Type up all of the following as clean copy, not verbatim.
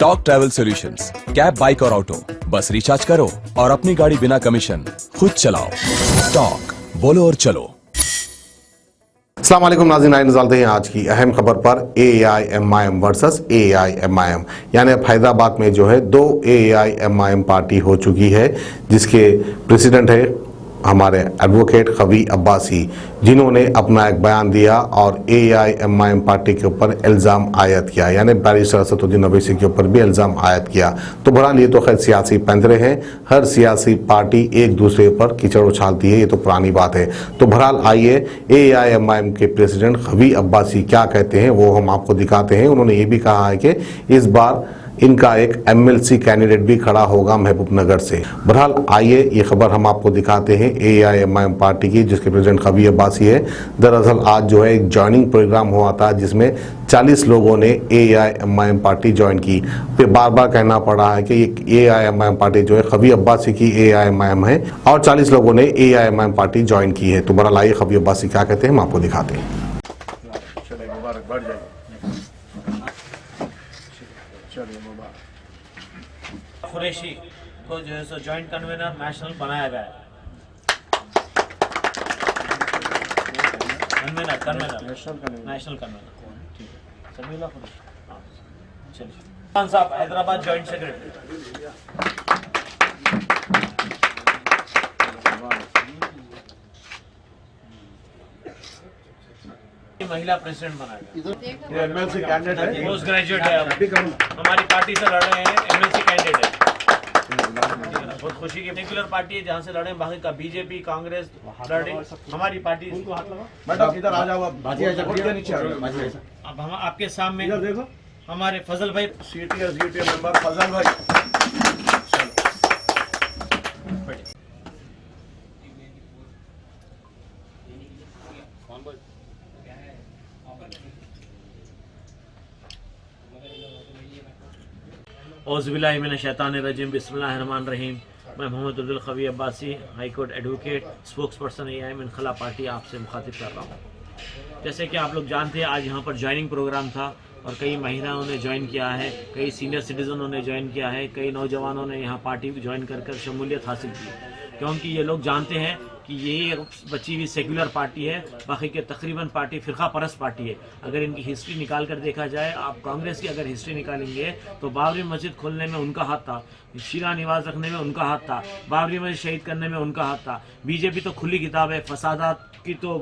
Talk travel solutions, cab, bike और auto, बस recharge करो और अपनी गाड़ी बिना कमीशन खुद चलाओ। टॉक, बोलो और चलो। अस्सलाम वालेकुम नाज़रीन, आइए नज़र डालते हैं आज की अहम खबर पर। AIMIM वर्सेस AIMIM, यानी अब हैदराबाद में जो है दो AIMIM पार्टी हो चुकी है, जिसके प्रेसिडेंट है हमारे एडवोकेट खवी अब्बासी, जिन्होंने अपना एक बयान दिया और AIMIM पार्टी के ऊपर इल्ज़ाम आयद किया, यानी बैरिस्टर असदुद्दीन ओवैसी के ऊपर भी इल्ज़ाम आयद किया। तो बहरहाल ये तो खैर सियासी पैंतरे हैं, हर सियासी पार्टी एक दूसरे पर कीचड़ उछालती है, ये तो पुरानी बात है। तो बहरहाल आइए AIMIM के प्रेसिडेंट खवी अब्बासी क्या कहते हैं वो हम आपको दिखाते हैं। उन्होंने ये भी कहा है कि इस बार इनका एक MLC कैंडिडेट भी खड़ा होगा महबूबनगर से। बहरहाल आइए ये खबर हम आपको दिखाते हैं AIMIM पार्टी की, जिसके प्रेसिडेंट खवी अब्बासी है। दरअसल आज जो है एक ज्वाइनिंग प्रोग्राम हुआ था, जिसमें 40 लोगों ने AIMIM पार्टी ज्वाइन की। फिर बार बार कहना पड़ रहा है कि ये AIMIM पार्टी जो है खवी अब्बासी की AIMIM है और 40 लोगों ने AIMIM पार्टी ज्वाइन की है। तो बहरहाल आइए खवी अब्बासी क्या कहते हैं हम आपको दिखाते हैं। कुरैशी को जो है सो जॉइंट कन्वीनर नेशनल बनाया गया है। नेशनल कन्वीनर ठीक है। समीला कुरैशी, हाँ चलिए। खान साहब हैदराबाद जॉइंट सेक्रेटरी। महिला प्रेसिडेंट बनाया गया। MLC कैंडिडेट है, पोस्ट ग्रेजुएट है, हमारी पार्टी से लड़ रहे हैं, MLC कैंडिडेट है। बहुत खुशी की सेक्युलर पार्टी है जहाँ से लड़े, बाकी का बीजेपी कांग्रेस लड़े, हमारी पार्टी। मैडम इधर आ जाओ, अब हम आपके सामने देखो हमारे फजल भाई CTS मेंबर फजल भाई। औज़ुबिल्लाहिमिनश्शैतानिर्रजीम, बिस्मिल्लाहिर्रहमानिर्रहीम। मैं Mohammad Abdul Khavi Abbasi, high court advocate, spokesperson AIM इनखला पार्टी आपसे मुखातिब कर रहा हूँ। जैसे कि आप लोग जानते हैं, आज यहाँ पर ज्वाइनिंग प्रोग्राम था और कई महिलाओं ने ज्वाइन किया है, कई सीनियर सिटीजनों ने ज्वाइन किया है, कई नौजवानों ने यहाँ पार्टी ज्वाइन कर शमूलियत हासिल की, क्योंकि ये लोग जानते हैं कि यही एक बची हुई सेक्युलर पार्टी है। बाकी के तकरीबन पार्टी फ़िरका परस्त पार्टी है। अगर इनकी हिस्ट्री निकाल कर देखा जाए, आप कांग्रेस की अगर हिस्ट्री निकालेंगे तो बाबरी मस्जिद खोलने में उनका हाथ था, शीरा निवास रखने में उनका हाथ था, बाबरी मस्जिद शहीद करने में उनका हाथ था। बीजेपी तो खुली किताब है, फसादात की तो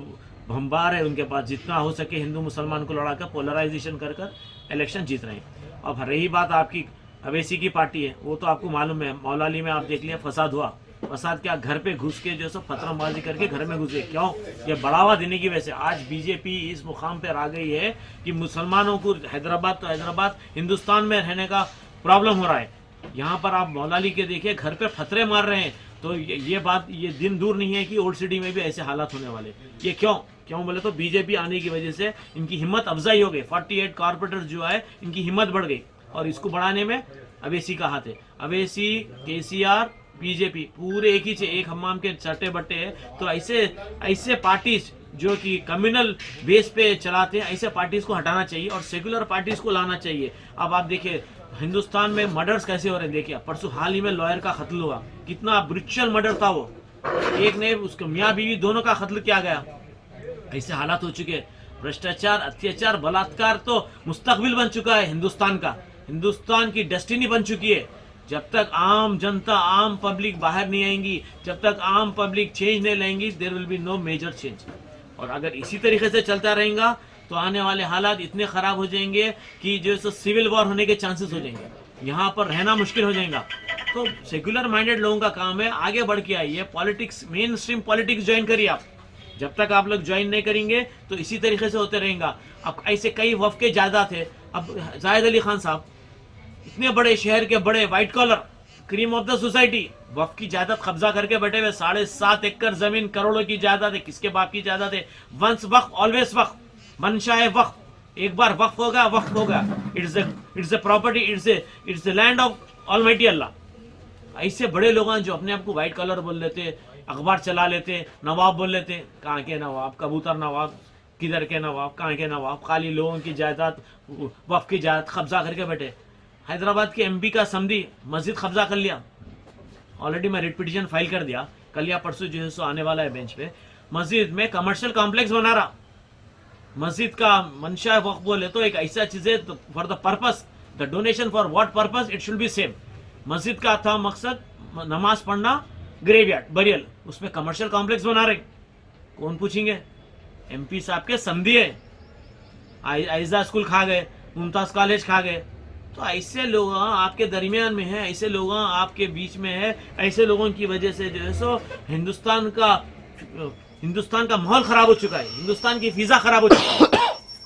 भंबार है उनके पास, जितना हो सके हिंदू मुसलमान को लड़ाकर पोलराइजेशन कर इलेक्शन जीत रहे हैं। अब रही बात आपकी अवैसी की पार्टी है, वो तो आपको मालूम है, मौलाली में आप देख लिया फसाद हुआ। फसाद क्या, घर पे घुस के जो सब पथरबाजी करके घर में घुसे, क्यों? ये बढ़ावा देने की वजह से आज बीजेपी इस मुकाम पर आ गई है कि मुसलमानों को हैदराबाद तो हैदराबाद हिंदुस्तान में रहने का प्रॉब्लम हो रहा है। यहाँ पर आप मौलाली के देखिए, घर पे फतरे मार रहे हैं। तो ये बात, ये दिन दूर नहीं है कि ओल्ड सिटी में भी ऐसे हालात होने वाले। ये क्यों बोले तो बीजेपी आने की वजह से इनकी हिम्मत अफजाई हो गई। 48 कारपोरेटर्स जो है, इनकी हिम्मत बढ़ गई और इसको बढ़ाने में अवैसी का हाथ है। अवैसी, KCR, बीजेपी पूरे एक ही से एक हमाम के चट्टे बट्टे है। तो ऐसे पार्टीज जो कि कम्युनल बेस पे चलाते हैं, ऐसे पार्टीज को हटाना चाहिए और सेकुलर पार्टीज को लाना चाहिए। अब आप देखिए हिंदुस्तान में मर्डर्स कैसे हो रहे हैं। देखिए परसों हाल ही में लॉयर का कत्ल हुआ, कितना ब्रुचल मर्डर था वो, एक ने उसको मियाँ बीवी दोनों का कत्ल किया गया। ऐसे हालात हो चुके हैं। भ्रष्टाचार, अत्याचार, बलात्कार तो मुस्तकबिल बन चुका है हिंदुस्तान का, हिंदुस्तान की डेस्टिनी बन चुकी है। जब तक आम जनता, आम पब्लिक बाहर नहीं आएंगी, जब तक आम पब्लिक चेंज नहीं लाएंगी, there will be no major change. और अगर इसी तरीके से चलता रहेगा तो आने वाले हालात इतने खराब हो जाएंगे कि जो सिविल वॉर होने के चांसेस हो जाएंगे, यहाँ पर रहना मुश्किल हो जाएगा। तो सेक्युलर माइंडेड लोगों का काम है आगे बढ़ के आइए, politics, main stream politics join करिए आप। जब तक आप लोग ज्वाइन नहीं करेंगे तो इसी तरीके से होते रहेगा। अब ऐसे कई वफ के ज्यादा थे। अब जाहिद अली खान साहब इतने बड़े शहर के बड़े white collar cream of the society, वफ की जायदाद कब्जा करके बैठे हुए, 7.5 एकड़ जमीन, करोड़ों की जायदाद है। किसके बाप की जायदाद है? वंस वक्फ ऑलवेज वक्फ, मनशा है वक्फ, एक बार वक्फ होगा वक्फ होगा। It's a property, it's the land of almighty Allah. ऐसे बड़े लोग हैं जो अपने आप को व्हाइट कॉलर बोल लेते, अखबार चला लेते, नवाब बोल लेते। कहाँ के नवाब? कबूतर नवाब, किधर के नवाब, कहाँ के नवाब? खाली लोगों की जायदाद, वक्फ की जायदाद कब्जा करके बैठे। हैदराबाद के एमपी का समधी मस्जिद कब्जा कर लिया। ऑलरेडी मैं रिट पिटीशन फाइल कर दिया, कल या परसों जो है सो आने वाला है बेंच पे। मस्जिद में कमर्शियल कॉम्प्लेक्स बना रहा। मस्जिद का मंशा वक्त बोले तो एक ऐसा चीज है for the purpose, the donation for what purpose it should be same. मस्जिद का था मकसद नमाज पढ़ना, ग्रेवयार्ड बरियल, उसमें कमर्शियल कॉम्प्लेक्स बना रहे। कौन पूछेंगे? एमपी साहब के समधी है। आइजा स्कूल खा गए, मुमताज कॉलेज खा गए। तो ऐसे लोग आपके दरमियान में है, ऐसे लोग आपके बीच में है, ऐसे लोगों की वजह से जो है सो हिंदुस्तान का माहौल खराब हो चुका है, हिंदुस्तान की फिजा खराब हो चुकी है।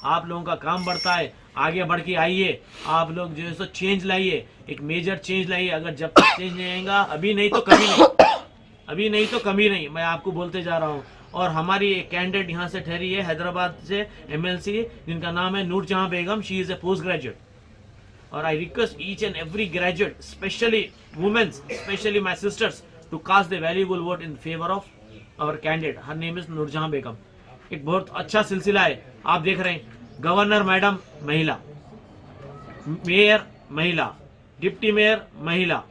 आप लोगों का काम बढ़ता है, आगे बढ़ के आइए, आप लोग जो है सो चेंज लाइए, एक मेजर चेंज लाइए। अगर जब तक चेंज नहीं आएगा, अभी नहीं तो कभी नहीं, अभी नहीं तो कभी नहीं, मैं आपको बोलते जा रहा हूँ। और हमारी एक कैंडिडेट यहाँ से ठहरी है हैदराबाद से एमएलसी, जिनका नाम है Noorjahan Begum. She is a post graduate. और I request each and every graduate, specially womens, specially my sisters, to cast the valuable vote in favour of our candidate. Her name is Noorjahan Begum. एक बहुत अच्छा सिलसिला है, आप देख रहे हैं। गवर्नर मैडम महिला, मेयर महिला, डिप्टी मेयर महिला,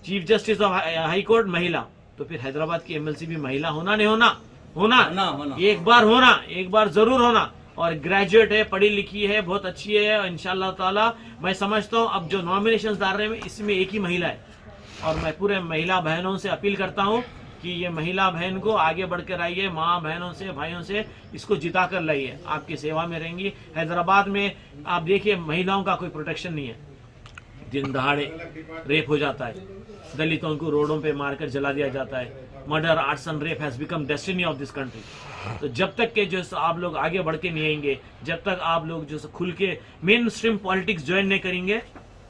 chief justice of high court महिला। तो फिर हैदराबाद की एमएलसी भी महिला होना नहीं होना? होना। एक बार होना, एक बार जरूर होना। और ग्रेजुएट है, पढ़ी लिखी है, बहुत अच्छी है। इंशाल्लाह ताला मैं समझता हूँ अब जो नॉमिनेशंस डाल रहे हैं इसमें एक ही महिला है। और मैं पूरे महिला बहनों से अपील करता हूँ कि ये महिला बहन को आगे बढ़कर आइए, माँ बहनों से, भाइयों से इसको जिता कर लाइए, आपकी सेवा में रहेंगी। हैदराबाद में आप देखिए महिलाओं का कोई प्रोटेक्शन नहीं है। दिन दहाड़े रेप हो जाता है, दलितों को रोडों पे मारकर जला दिया जाता है। Murder, arson, rape has become destiny of this country. तो जब तक के जो आप लोग आगे बढ़ के नहीं आएंगे, जब तक आप लोग जो खुल के मेन स्ट्रीम पॉलिटिक्स ज्वाइन नहीं करेंगे,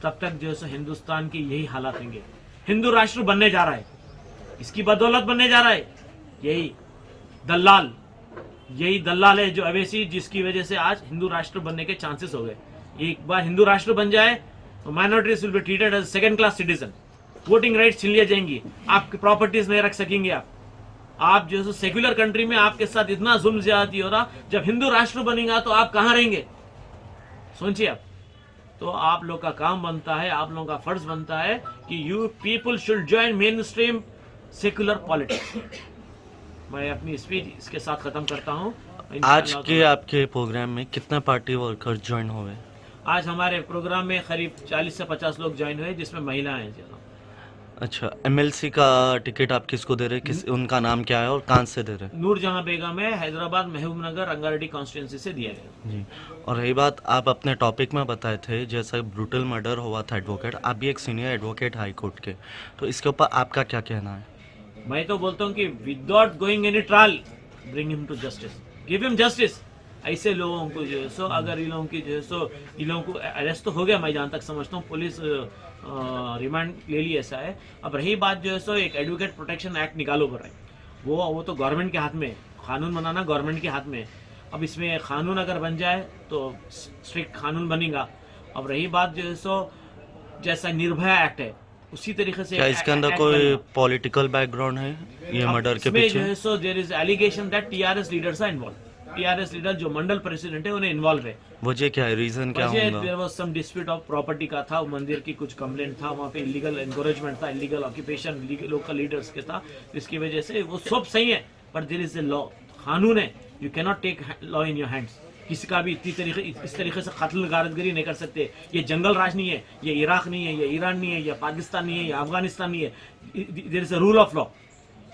तब तक जो है हिंदुस्तान की यही हालात होंगे। हिंदू राष्ट्र बनने जा रहा है, इसकी बदौलत बनने जा रहा है यही दलाल है जो अवैसी, जिसकी वजह से आज हिंदू राष्ट्र बनने के चांसेस हो गए। एक बार हिंदू राष्ट्र बन जाए तो minorities will be treated as second class citizen. Voting rights छीन लिए जाएंगी, आपकी प्रॉपर्टीज नहीं रख सकेंगे आप जो है सेक्युलर कंट्री में आपके साथ इतना जुल्म ज्यादती हो रहा। जब हिंदू राष्ट्र बनेगा तो आप कहां रहेंगे? सोचिए आप। तो आप लोग का काम बनता है, आप लोगों का फर्ज बनता है कि you people should join main stream secular politics. मैं अपनी स्पीच इसके साथ खत्म करता हूँ। आज के आपके प्रोग्राम में कितना पार्टी वर्कर ज्वाइन हुए? आज हमारे प्रोग्राम में करीब 40 से 50 लोग ज्वाइन हुए, जिसमें महिलाएं हैं ज्यादा। अच्छा, एमएलसी का टिकट आप किसको दे रहे हैं? उनका नाम क्या है और कहाँ से दे रहे हैं? नूरजहां बेगम है, हैदराबाद महबूबनगर रंगारेड्डी कॉन्स्टिट्यूंसी से दिया गया जी। और रही बात, आप अपने टॉपिक में बताए थे जैसा ब्रूटल मर्डर हुआ था एडवोकेट, आप भी एक सीनियर एडवोकेट हाई कोर्ट के, तो इसके ऊपर आपका क्या कहना है? मैं तो बोलता हूँ कि without going any trial, bring him to justice, give him justice. ऐसे लोगों को जो है सो, अगर इन लोगों की जो है सो, इन लोगों को अरेस्ट तो हो गया, मैं जहाँ तक समझता हूँ, पुलिस रिमांड ले ली, ऐसा है। अब रही बात जो है सो, एक एडवोकेट प्रोटेक्शन एक्ट निकालो कर रहे हैं, वो तो गवर्नमेंट के हाथ में है, कानून बनाना गवर्नमेंट के हाथ में है। अब इसमें कानून अगर बन जाए तो स्ट्रिक्ट कानून बनेगा। अब रही बात जो है सो, जैसा निर्भया एक्ट है उसी तरीके से क्या इसके अंदर कोई पॉलिटिकल बैकग्राउंड है ये मर्डर के पीछे? जो है सो there is allegation that TRS leaders are involve. TRS leader जो मंडल प्रेसिडेंट है उन्हें इन्वॉल्व है। वजह क्या है, रीजन क्या होगा? There was some dispute of property का था, मंदिर की कुछ कंप्लेंट था, वहाँ पे इलीगल एनकरेजमेंट था, इलीगल ऑक्यूपेशन लोकल लीडर्स के था, इसकी वजह से वो सब सही है। पर देयर इज ए लॉ, कानून है, you can not take law in your hands. किसी का भी इस तरीके से कत्ल गारतगरी नहीं कर सकते। ये जंगल राज नहीं है, ये इराक नहीं है, ये ईरान नहीं है, ये पाकिस्तान नहीं है, ये अफगानिस्तान नहीं है। There is a rule of law,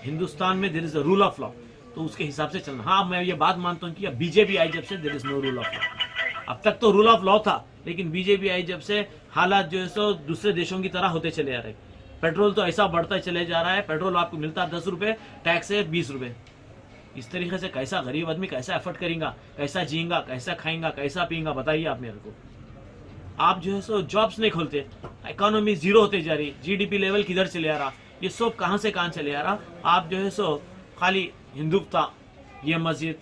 Hindustan में there is a rule of law, तो उसके हिसाब से चलना। हाँ, मैं ये बात मानता हूँ कि अब बीजेपी आई जब से there is no rule of law. अब तक तो रूल ऑफ लॉ था, लेकिन बीजेपी आई जब से हालात जो है सो दूसरे देशों की तरह होते चले आ रहे। पेट्रोल तो ऐसा बढ़ता चले जा रहा है, पेट्रोल आपको मिलता है 10 रुपये, टैक्स है 20 रुपये। इस तरीके से कैसा गरीब आदमी कैसा एफर्ट करेगा, कैसा जिएगा, कैसा खाएगा, कैसा पिएगा, बताइए आप मेरे को। आप जो है सो जॉब्स नहीं खोलते, इकोनॉमी जीरो होते जा रही, जीडीपी लेवल किधर चले आ रहा, ये सब कहाँ से कहाँ चले आ रहा। आप जो है सो खाली हिंदुत्व, ये मस्जिद,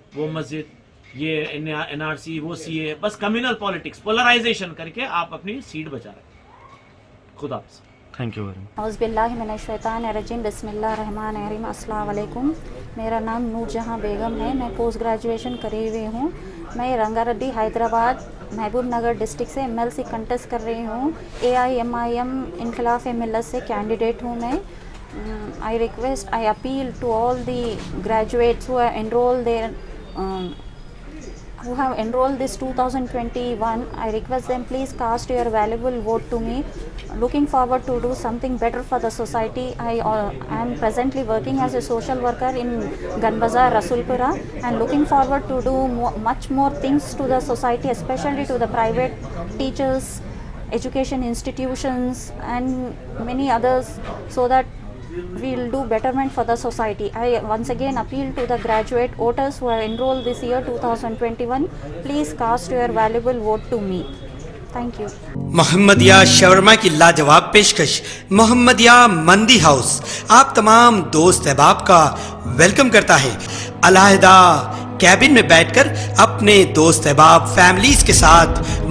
ये एनआरसी, वो सीए, बस कम्युनल पॉलिटिक्स, पोलराइजेशन करके आप अपनी सीट बचा रहे। खुदा हाफ़िज़। Thank you very much. औज़ुबिल्लाहिमिनश्शैतानिर्रजीम, बिस्मिल्लाहिर्रहमानिर्रहीम, अस्सलाम वालेकुम। मेरा नाम नूरजहां बेगम है, मैं पोस्ट ग्रेजुएशन करे हुए हूँ मैं रंगारेड्डी हैदराबाद महबूब नगर डिस्ट्रिक्ट से MLC कंटेस्ट कर रही हूँ। AIMIM इनकलाफ MLS से कैंडिडेट हूँ मैं। I appeal to all the graduates who are enrolled there, who have enrolled this 2021. I request them, please cast your valuable vote to me. Looking forward to do something better for the society. I am presently working as a social worker in Ganbazar, Rasulpura, and looking forward to do much more things to the society, especially to the private teachers, education institutions, and many others, so that we'll do betterment for the society. I once again appeal to the graduate voters who are enrolled this year 2021. Please cast your valuable vote to me. Thank you. Mohammadiya shawarma की लाजवाब पेशकश मोहम्मदिया मंदी house आप तमाम दोस्त अहबाब का welcome करता है। अलहदा कैबिन में बैठकर अपने दोस्त अहबाब फैमिलीज के साथ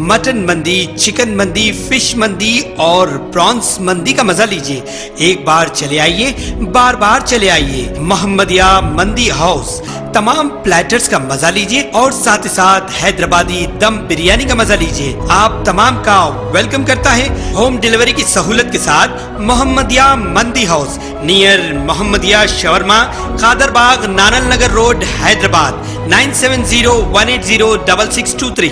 मटन मंदी, चिकन मंदी, फिश मंदी और प्रॉन्स मंदी का मजा लीजिए। एक बार चले आइए, बार बार चले आइए। मोहम्मदिया मंदी हाउस तमाम प्लेटर्स का मजा लीजिए और साथ ही साथ हैदराबादी दम बिरयानी का मजा लीजिए। आप तमाम का वेलकम करता है होम डिलीवरी की सहूलत के साथ मोहम्मदिया मंदी house near Mohammadia shawarma, Kadarbagh, नानल नगर रोड, हैदराबाद 9701806623।